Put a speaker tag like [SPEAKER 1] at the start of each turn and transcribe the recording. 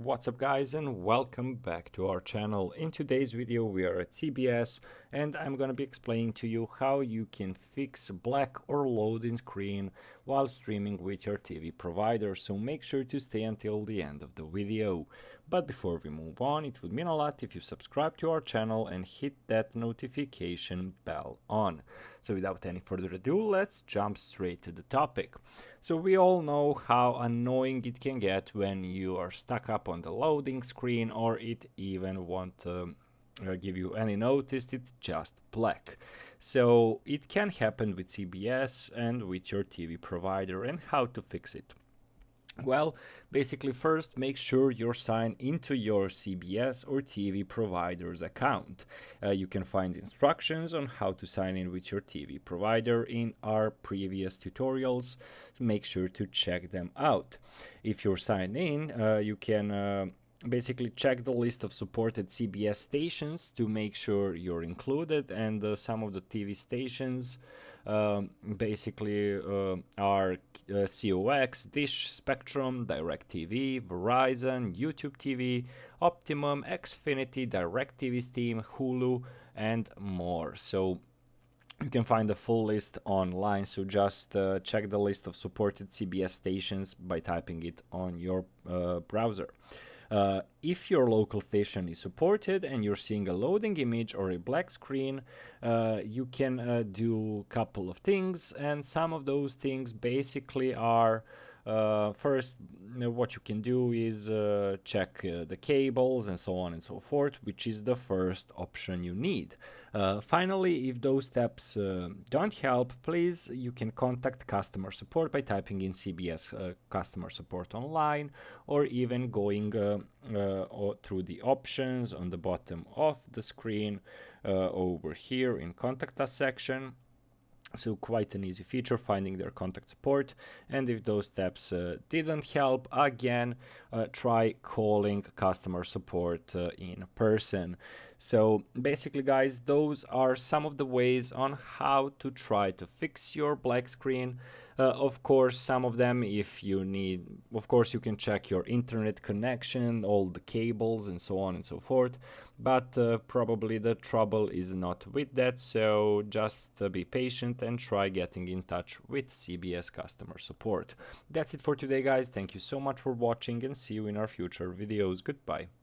[SPEAKER 1] What's up guys, and welcome back to our channel. In today's video we are at CBS and I'm gonna be explaining to you how you can fix black or loading screen while streaming with your TV provider, so make sure to stay until the end of the video. But before we move on, it would mean a lot if you subscribe to our channel and hit that notification bell on. So without any further ado, let's jump straight to the topic. So we all know how annoying it can get when you are stuck up on the loading screen, or it even won't give you any notice, it's just black. So it can happen with CBS and with your TV provider. And how to fix it? Well, basically first make sure you're signed into your CBS or TV provider's account. You can find instructions on how to sign in with your TV provider in our previous tutorials. Make sure to check them out. If you're signed in, you can basically check the list of supported CBS stations to make sure you're included, and some of the TV stations basically are COX, Dish, Spectrum, DirecTV, Verizon, YouTube TV, Optimum, Xfinity, DirecTV Steam, Hulu, and more. So you can find the full list online, so just check the list of supported CBS stations by typing it on your browser. If your local station is supported and you're seeing a loading image or a black screen, you can do a couple of things, and some of those things basically are first, what you can do is check the cables and so on and so forth, which is the first option you need. Finally, if those steps don't help, please, you can contact customer support by typing in CBS customer support online, or even going through the options on the bottom of the screen over here in contact us section. So quite an easy feature, finding their contact support. And if those steps didn't help, again, try calling customer support in person. So basically guys, those are some of the ways on how to try to fix your black screen. Of course, some of them, if you need, of course, you can check your internet connection, all the cables and so on and so forth, but probably the trouble is not with that, so just be patient and try getting in touch with CBS customer support. That's it for today guys, thank you so much for watching and see you in our future videos. Goodbye.